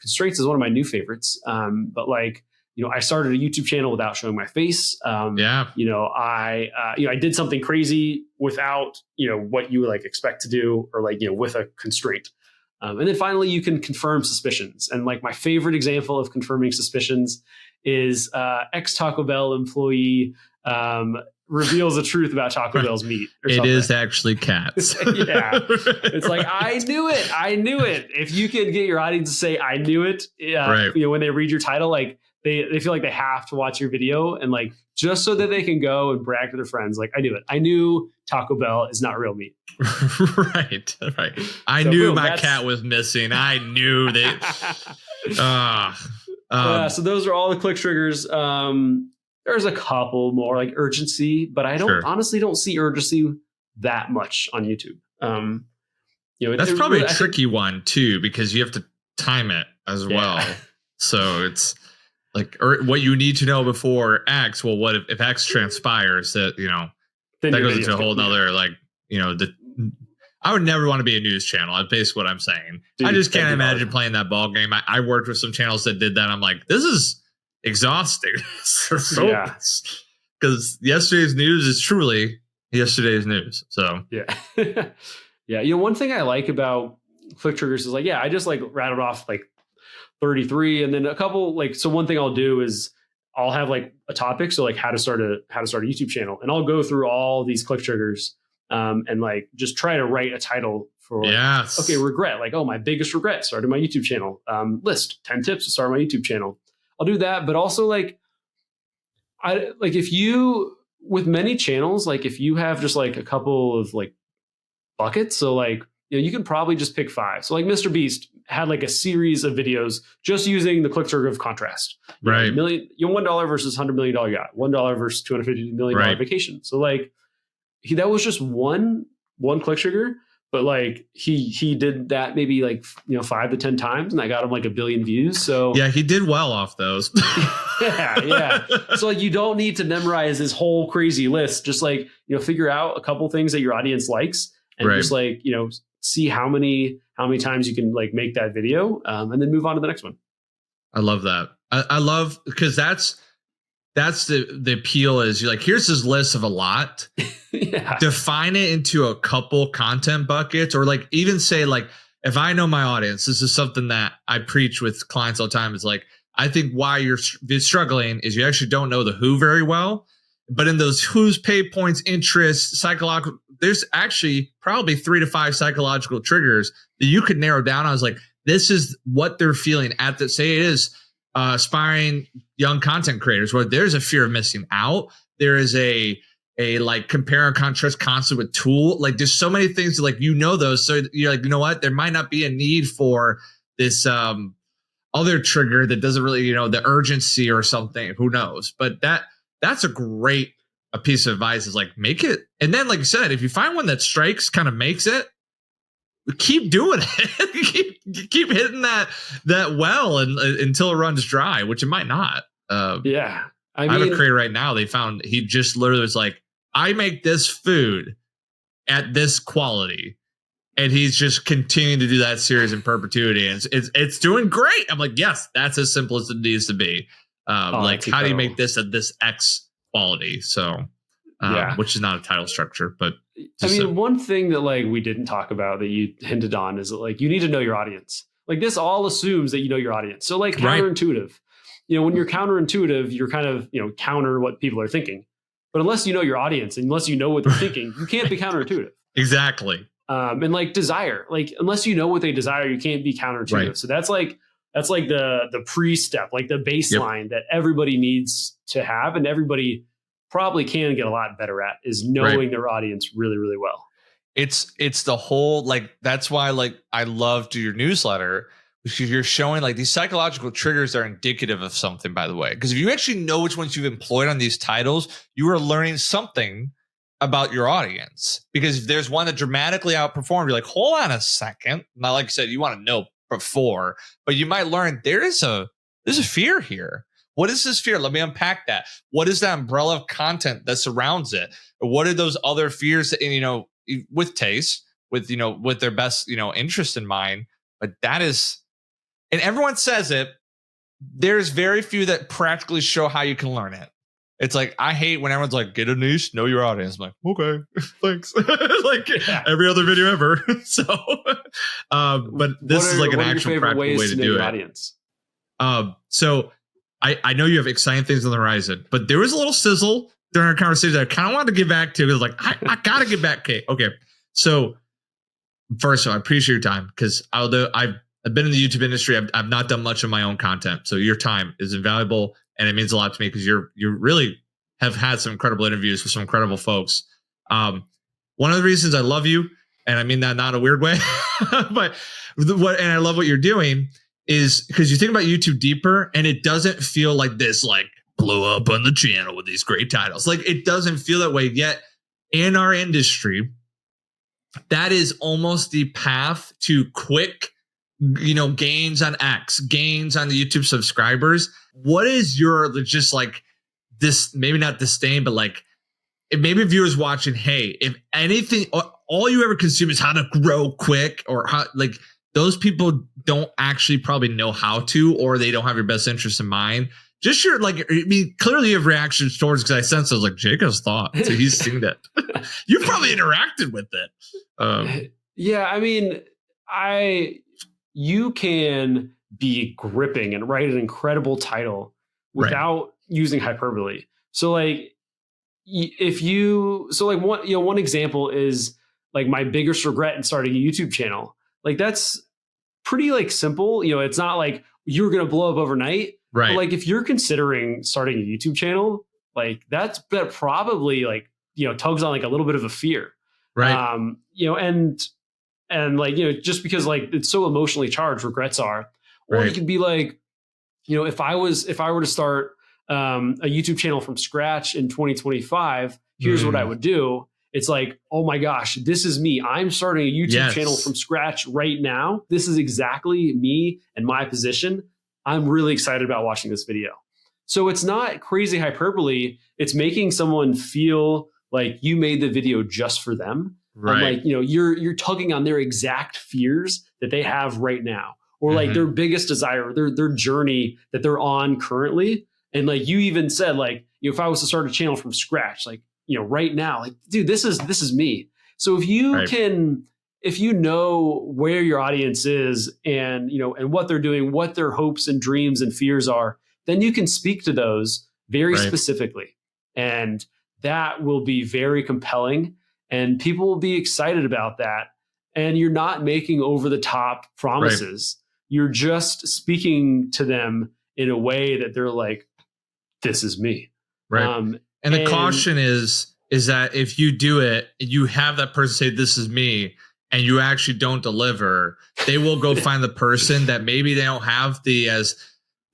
constraints is one of my new favorites. But like I started a YouTube channel without showing my face. I did something crazy without what you would like expect to do, or like with a constraint. And then finally, you can confirm suspicions. And like my favorite example of confirming suspicions is ex Taco Bell employee reveals the truth about Taco Bell's meat. It is actually cats. Yeah. It's like, I knew it. If you can get your audience to say, I knew it, when they read your title, like they feel like they have to watch your video, and like, just so that they can go and brag to their friends. Like, I knew it. I knew Taco Bell is not real meat. Right. I knew my cat was missing. I knew that. So those are all the click triggers. There's a couple more, like urgency, but I honestly don't see urgency that much on YouTube. That's probably a tricky one too, because you have to time it as well. So it's like, what you need to know before X. Well, what if X transpires? That that goes into a whole nother I would never want to be a news channel. That's basically what I'm saying. Dude, I just can't imagine playing that ball game. I worked with some channels that did that. I'm like, this is exhausting. Because yesterday's news is truly yesterday's news. So yeah. One thing I like about click triggers is like, I just like rattled off like 33, and then a couple like, so one thing I'll do is I'll have like a topic. So like how to start a YouTube channel, and I'll go through all these click triggers. And like just try to write a title for regret, like, my biggest regret, started my YouTube channel, list 10 tips to start my YouTube channel. I'll do that. But also like, if you, with many channels, like if you have just like a couple of like buckets, so like, you can probably just pick 5. So like Mr. Beast had like a series of videos just using the click trigger of contrast, right? $1 versus $100 million yacht, $1 versus $250 million vacation. So like, that was just one click trigger, but like he did that maybe like 5 to 10 times, and that got him like 1 billion views. So yeah, he did well off those. yeah. So like, you don't need to memorize this whole crazy list. Just like figure out a couple things that your audience likes, and just like see how many times you can like make that video, and then move on to the next one. I love that. I love, because that's the appeal, is you're like, here's this list of a lot. Define it into a couple content buckets, or like even say like, if I know my audience, this is something that I preach with clients all the time. Is like, I think why you're struggling is you actually don't know the who very well, but in those who's, pay points, interests, psychological, there's actually probably 3 to 5 psychological triggers that you could narrow down. I was like, this is what they're feeling at the, say it is aspiring young content creators, where there's a fear of missing out. There is a like compare and contrast concept with tool. Like there's so many things that, like, those. So you're like, what? There might not be a need for this other trigger that doesn't really, the urgency or something. Who knows? But that's a great piece of advice, is like, make it. And then, like you said, if you find one that strikes, kind of makes it, keep doing it. keep hitting that well and until it runs dry, which it might not. I have a creator right now. They found he just literally was like, I make this food at this quality, and he's just continuing to do that series in perpetuity, and it's doing great. I'm like, yes, that's as simple as it needs to be. Like, how do you make this at this X quality? So, which is not a title structure, but one thing that like we didn't talk about that you hinted on is that, like, you need to know your audience. Like, this all assumes that you know your audience. So like, counterintuitive. When you're counterintuitive, you're kind of, counter what people are thinking. But unless you know your audience, and unless you know what they're thinking, you can't be counterintuitive. Exactly. And like desire, like, unless you know what they desire, you can't be counterintuitive. Right. So that's like the pre-step, like the baseline that everybody needs to have, and everybody probably can get a lot better at, is knowing their audience really, really well. It's the whole, like, that's why, like, I love your newsletter, because you're showing like these psychological triggers are indicative of something, by the way. Because if you actually know which ones you've employed on these titles, you are learning something about your audience, because if there's one that dramatically outperformed, you're like, hold on a second. Now, like I said, you want to know before, but you might learn there's a fear here. What is this fear? Let me unpack that. What is that umbrella of content that surrounds it? What are those other fears that, you know, with taste, with, you know, with their best, you know, interest in mind? But that is, and everyone says it, there's very few that practically show how you can learn it. It's like, I hate when everyone's like, get a niche, know your audience. I'm like, okay, thanks. Like every other video ever. So, but this is like an actual practical way to do it. Audience? So I know you have exciting things on the horizon, but there was a little sizzle during our conversation that I kind of wanted to get back to. It was like, I got to get back, Kate. Okay. So first of all, I appreciate your time, because although I've been in the YouTube industry, I've not done much of my own content. So your time is invaluable, and it means a lot to me, because you really have had some incredible interviews with some incredible folks. One of the reasons I love you, and I mean that not in a weird way, but and I love what you're doing, is because you think about YouTube deeper, and it doesn't feel like this, like, blow up on the channel with these great titles. Like, it doesn't feel that way yet. In our industry, that is almost the path to quick, you know, gains on X, gains on the YouTube subscribers. What is your, just like this, maybe not disdain, but like, if maybe viewers watching, hey, if anything, all you ever consume is how to grow quick, or how, like, those people don't actually probably know how to, or they don't have your best interest in mind. Just your, like, I mean, clearly you have reactions towards, because I sense I was like, Jacob's thought, so he's seen it. You probably interacted with it. Yeah, I mean, you can be gripping and write an incredible title without using hyperbole. So like, one example is like my biggest regret in starting a YouTube channel. Like, that's pretty like simple. You know, it's not like you're going to blow up overnight. Right. But like, if you're considering starting a YouTube channel, like that probably, like, you know, tugs on like a little bit of a fear. Right. You know, and like, you know, just because like it's so emotionally charged, regrets are, or you could be like, you know, if I were to start a YouTube channel from scratch in 2025, here's what I would do. It's like, oh my gosh, this is me. I'm starting a YouTube channel from scratch right now. This is exactly me and my position. I'm really excited about watching this video. So it's not crazy hyperbole. It's making someone feel like you made the video just for them. Right. Like, you know, you're tugging on their exact fears that they have right now, or like their biggest desire, their journey that they're on currently. And like you even said, like, you know, if I was to start a channel from scratch, like, you know, right now, like, dude, this is me. So if you if you know where your audience is, and, you know, and what they're doing, what their hopes and dreams and fears are, then you can speak to those very specifically. And that will be very compelling, and people will be excited about that. And you're not making over the top promises. You're just speaking to them in a way that they're like, this is me. Right. And the caution is that if you do it, you have that person say, this is me, and you actually don't deliver, they will go find the person that maybe they don't have as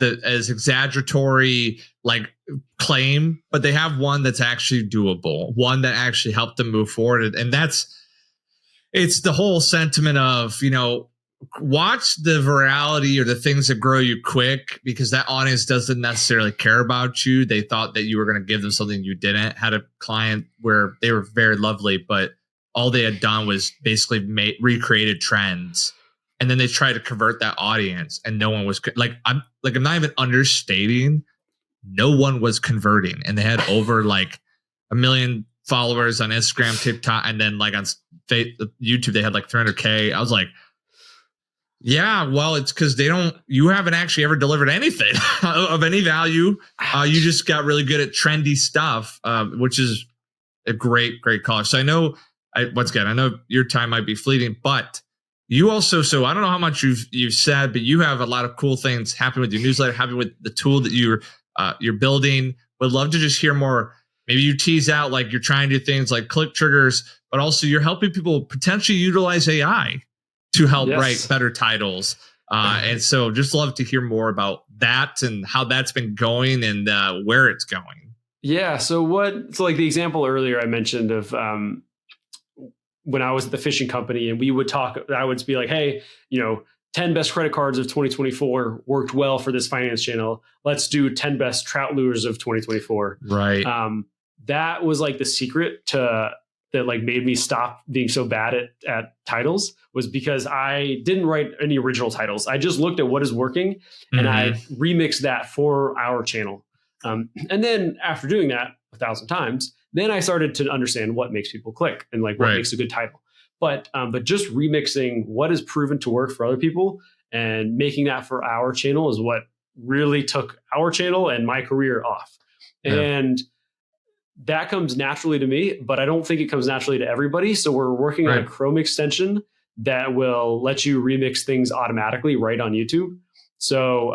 exaggeratory like claim, but they have one that's actually doable, one that actually helped them move forward. And it's the whole sentiment of, you know, watch the virality or the things that grow you quick, because that audience doesn't necessarily care about you. They thought that you were going to give them something you didn't. Had a client where they were very lovely, but all they had done was basically recreated trends. And then they tried to convert that audience, and no one was I'm not even understating. No one was converting, and they had over like 1 million followers on Instagram, TikTok, and then like on YouTube, they had like 300K. I was like, yeah, well, it's because you haven't actually ever delivered anything of any value. You just got really good at trendy stuff, which is a great call. So I know, once again, I know your time might be fleeting, but you also, so I don't know how much you've said, but you have a lot of cool things happening with your newsletter, happening with the tool that you're building. Would love to just hear more. Maybe you tease out like you're trying to do things like click triggers, but also you're helping people potentially utilize AI to help write better titles. And so just love to hear more about that and how that's been going and where it's going. Yeah. So like the example earlier I mentioned of when I was at the fishing company and we would talk, I would be like, hey, 10 best credit cards of 2024 worked well for this finance channel. Let's do 10 best trout lures of 2024. Right. That was like the secret that like made me stop being so bad at titles, was because I didn't write any original titles. I just looked at what is working and I remixed that for our channel. And then after doing that 1,000 times, then I started to understand what makes people click and like what makes a good title. But just remixing what is proven to work for other people and making that for our channel is what really took our channel and my career off. Yeah. And that comes naturally to me, but I don't think it comes naturally to everybody. So we're working on a Chrome extension that will let you remix things automatically right on YouTube. So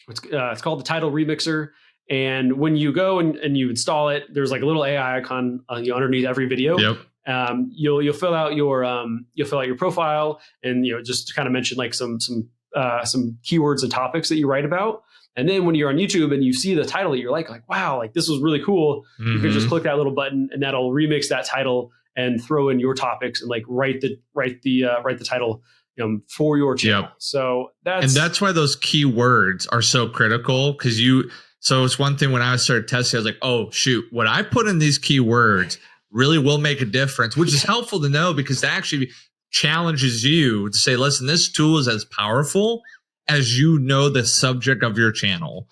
it's called the Title Remixer. And when you go and you install it, there's like a little AI icon underneath every video. Yep. You'll fill out your profile and just to kind of mention like some keywords and topics that you write about. And then when you're on YouTube and you see the title that you're like wow, like this was really cool, you can just click that little button and that'll remix that title and throw in your topips and like write the title for your channel. Yep. So that's why those keywords are so critical, because so it's one thing when I started testing, I was like, oh shoot, what I put in these keywords really will make a difference, which is helpful to know because that actually challenges you to say, listen, this tool is as powerful as the subject of your channel.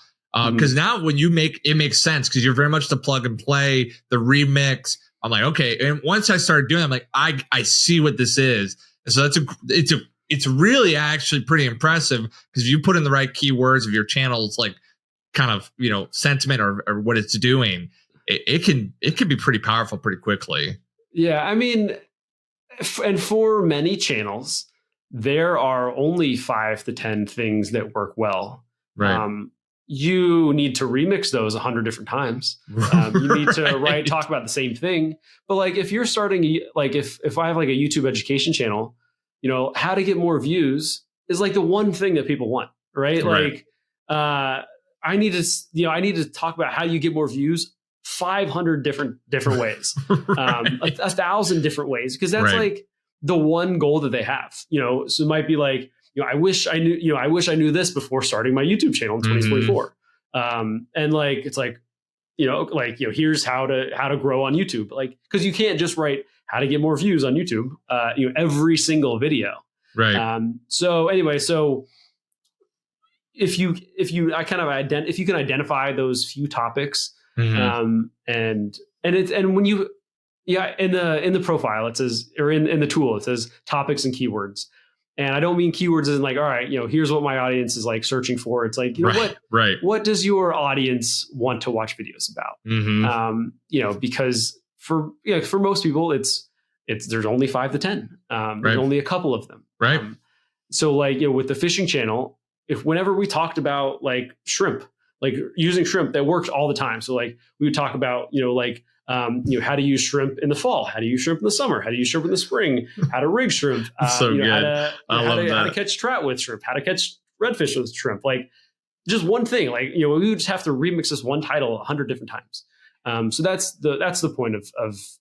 Because now when it makes sense because you're very much the plug and play, the remix. I'm like, okay. And once I started doing it, I'm like, I see what this is. And so it's really actually pretty impressive because if you put in the right keywords of your channel's like kind of, sentiment or what it's doing, it can be pretty powerful pretty quickly. Yeah. I mean, and for many channels, there are only 5 to 10 things that work well. Right. You need to remix those 100 different times. You need to talk about the same thing. But like if you're starting, like if I have like a YouTube education channel, how to get more views is like the one thing that people want, right? Like I need to talk about how you get more views 500 different ways, 1,000 different ways, because that's like the one goal that they have, so it might be like, I wish I knew this before starting my YouTube channel in 2024. And like, it's like, here's how to grow on YouTube. Like, cause you can't just write how to get more views on YouTube, every single video. Right. So anyway, if you can identify those few topics, and when you, in the profile, it says, or in the tool, it says topics and keywords. And I don't mean keywords as in like, all right, you know, here's what my audience is like searching for. It's like, you know, what does your audience want to watch videos about? Mm-hmm. You know, because for most people, it's there's only 5 to 10. There's only a couple of them. Right. So like, you know, with the fishing channel, whenever we talked about like shrimp, like using shrimp, that worked all the time. So like we would talk about, you know, like, how to use shrimp in the fall, how to use shrimp in the summer, how to use shrimp in the spring, how to rig shrimp, so you know, how to catch trout with shrimp, how to catch redfish with shrimp. Like just one thing, like, you know, we would just have to remix this one title 100 different times. So that's the point of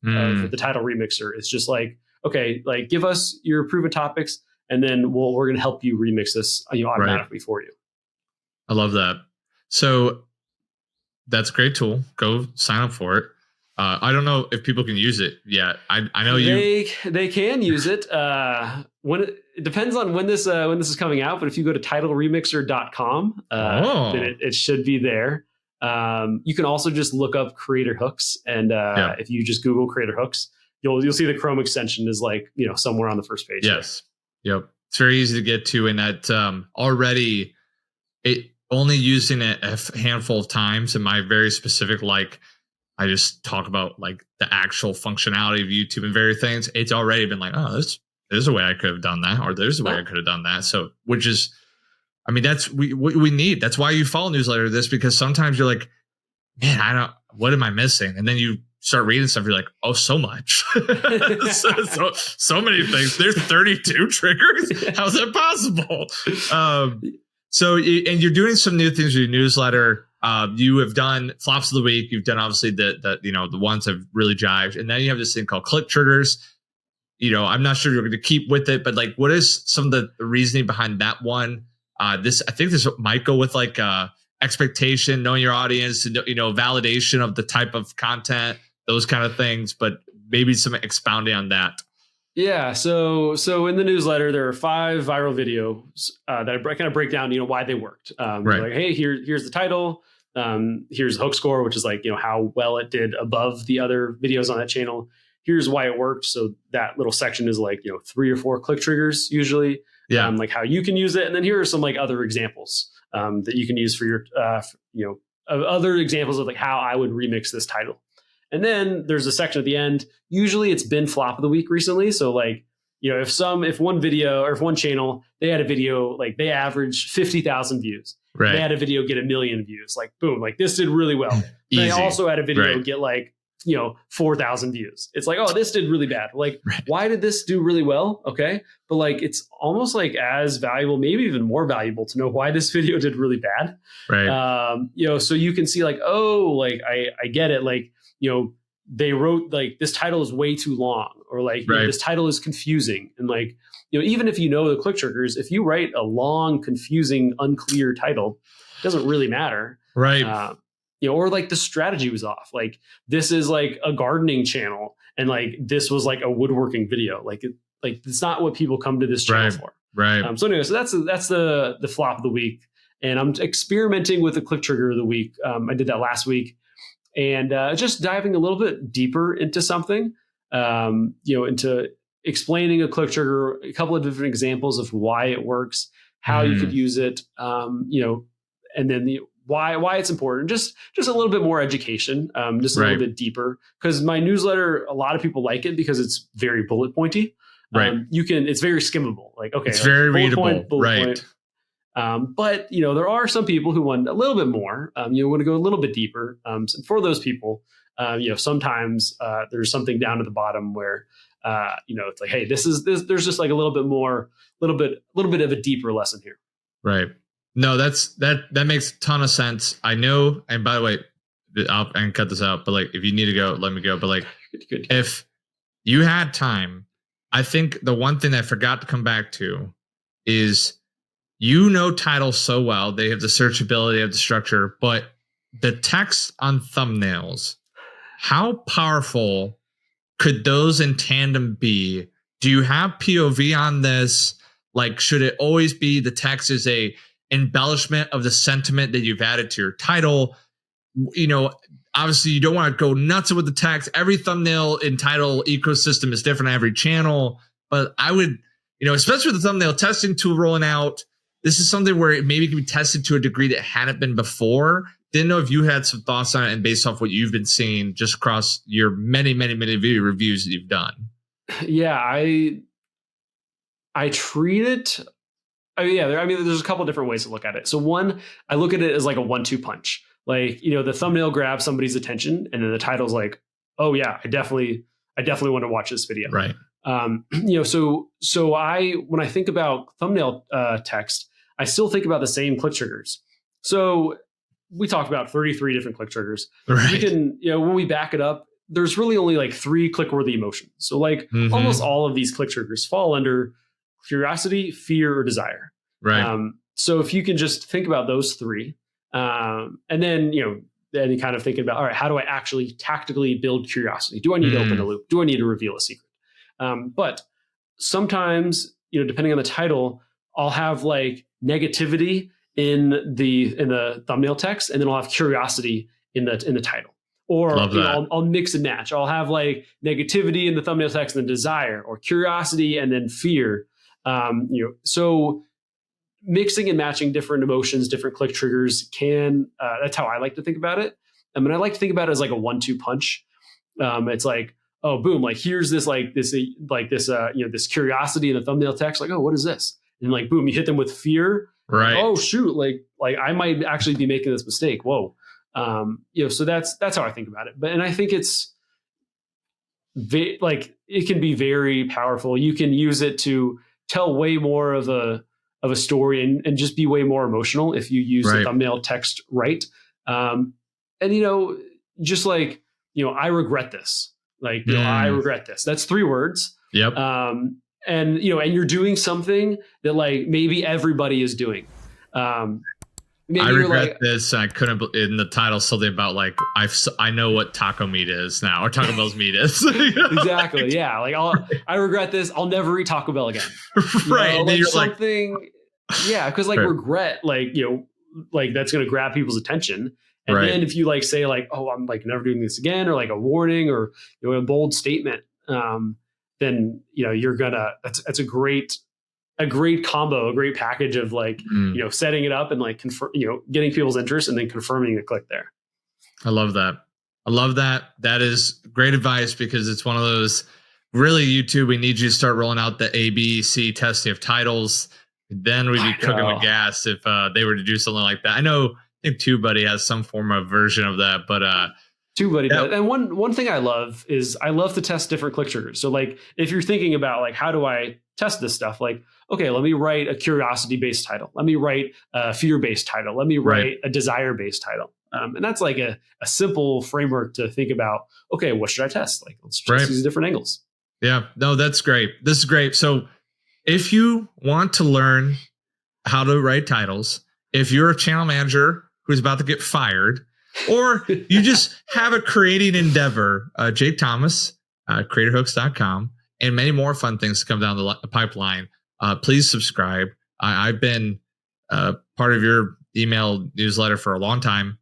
the title remixer. It's just like, okay, like give us your proven topics, and then we're going to help you remix this, you know, automatically for you. I love that. So that's a great tool. Go sign up for it. I don't know if people can use it yet. I know they can use it. It depends on when this is coming out. But if you go to titleremixer.com, then it should be there. You can also just look up creator hooks, and if you just Google creator hooks, you'll see the Chrome extension is like, you know, somewhere on the first page. Yes. There. Yep. It's very easy to get to, and that already only using it a handful of times in my very specific, like, I just talk about like the actual functionality of YouTube and various things. It's already been like, oh, there's a way I could have done that, or there's a way I could have done that. So, which is, I mean, that's we need. That's why you follow newsletter this, because sometimes you're like, man, what am I missing? And then you start reading stuff. You're like, oh, so much, so many things. There's 32 triggers. How's that possible? So, and you're doing some new things with your newsletter. You have done flops of the week. You've done obviously the ones that have really jived, and then you have this thing called click triggers. I'm not sure you're going to keep with it, but like, what is some of the reasoning behind that one? I think this might go with like expectation, knowing your audience, validation of the type of content, those kind of things. But maybe some expounding on that. Yeah. So in the newsletter, there are 5 viral videos that I kind of break down, why they worked. Right. Like, hey, here's the title. Here's the hook score, which is like, how well it did above the other videos on that channel. Here's why it worked. So that little section is like, 3 or 4 click triggers usually. Yeah. Like how you can use it. And then here are some like other examples that you can use for your, other examples of like how I would remix this title. And then there's a section at the end. Usually it's been flop of the week recently. So like, if one video or if one channel, they had a video, like they averaged 50,000 views. Right. They had a video get 1 million views. Like, boom, like this did really well. They also had a video get like, 4,000 views. It's like, oh, this did really bad. Like, why did this do really well? Okay. But like, it's almost like as valuable, maybe even more valuable to know why this video did really bad. Right. So you can see like, oh, like I get it. Like, they wrote like this title is way too long, or like this title is confusing. And like, even if the click triggers, if you write a long, confusing, unclear title, it doesn't really matter. Right. Or like the strategy was off. Like this is like a gardening channel, and like this was like a woodworking video. Like it's not what people come to this channel for. Right. So anyway, so that's the flop of the week, and I'm experimenting with the click trigger of the week. I did that last week, and just diving a little bit deeper into something, into explaining a click trigger, a couple of different examples of why it works, how you could use it, and then why it's important, just a little bit more education, just a little bit deeper, because my newsletter, a lot of people like it because it's very bullet pointy. It's very skimmable. Like, okay, it's very readable. Point. But there are some people who want a little bit more, want to go a little bit deeper. So for those people, sometimes there's something down at the bottom where, it's like, hey, there's just like a little bit more, little bit of a deeper lesson here. Right. No, that makes a ton of sense. I know. And by the way, I can cut this out, but like, if you need to go, let me go. But like, good. If you had time, I think the one thing I forgot to come back to is, titles so well. They have the searchability, they have the structure, but the text on thumbnails, how powerful could those in tandem be? Do you have POV on this? Like, should it always be the text is a embellishment of the sentiment that you've added to your title? Obviously you don't want to go nuts with the text. Every thumbnail and title ecosystem is different on every channel, but I would, especially with the thumbnail testing tool rolling out, this is something where it maybe can be tested to a degree that hadn't been before. Didn't know if you had some thoughts on it, and based off what you've been seeing just across your many, many, many video reviews that you've done. Yeah, I treat it. There's a couple of different ways to look at it. So one, I look at it as like a 1-2 punch. Like, the thumbnail grabs somebody's attention, and then the title's like, oh yeah, I definitely want to watch this video. Right. So when I think about thumbnail text, I still think about the same click triggers. So we talked about 33 different click triggers. Right. You can, when we back it up, there's really only like 3 click-worthy emotions. So like almost all of these click triggers fall under curiosity, fear, or desire. Right. So if you can just think about those 3, and then, then you kind of thinking about, all right, how do I actually tactically build curiosity? Do I need to open a loop? Do I need to reveal a secret? But sometimes, depending on the title, I'll have like negativity in the thumbnail text, and then I'll have curiosity in the title. Or I'll mix and match. I'll have like negativity in the thumbnail text and then desire, or curiosity and then fear. So mixing and matching different emotions, different click triggers that's how I like to think about it. I mean, I like to think about it as like a 1-2 punch. It's like, oh, boom, like here's this curiosity in the thumbnail text. Like, oh, what is this? And like, boom, you hit them with fear. Right. Like, oh, shoot. Like I might actually be making this mistake. Whoa. So that's how I think about it. And I think it's it can be very powerful. You can use it to tell way more of a story and just be way more emotional if you use the thumbnail text right. And, just like, I regret this. Like, I regret this. That's 3 words. Yep. And, and you're doing something that like maybe everybody is doing. Maybe I regret this. I couldn't. In the title, something about like I know what taco meat is now, or Taco Bell's meat is. Exactly. Yeah. Like I regret this. I'll never eat Taco Bell again. Right. Like something. Yeah, because like regret, like like that's going to grab people's attention. And then if you like say like, oh, I'm like never doing this again, or like a warning, or a bold statement, then you're gonna. That's a great combo, a great package of like, setting it up and like getting people's interest and then confirming the click there. I love that. That is great advice, because it's one of those really, YouTube, we need you to start rolling out the ABC testing of titles. Then we'd be cooking with gas if they were to do something like that. I think TubeBuddy has some form of version of that, but TubeBuddy does. And one thing I love is I love to test different click triggers. So like if you're thinking about like, how do I test this stuff? Like, okay, let me write a curiosity-based title. Let me write a fear-based title. Let me write a desire-based title. And that's like a simple framework to think about, okay, what should I test? Like, let's test these different angles. Yeah, no, that's great. This is great. So if you want to learn how to write titles, if you're a channel manager who's about to get fired, or you just have a creating endeavor, Jake Thomas, creatorhooks.com, and many more fun things to come down the pipeline. Please subscribe. I've been part of your email newsletter for a long time.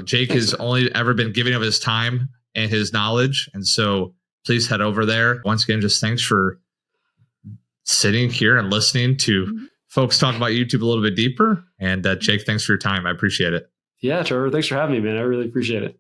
Jake has only ever been giving of his time and his knowledge. And so please head over there. Once again, just thanks for sitting here and listening to folks talk about YouTube a little bit deeper. And Jake, thanks for your time. I appreciate it. Yeah, Trevor, thanks for having me, man. I really appreciate it.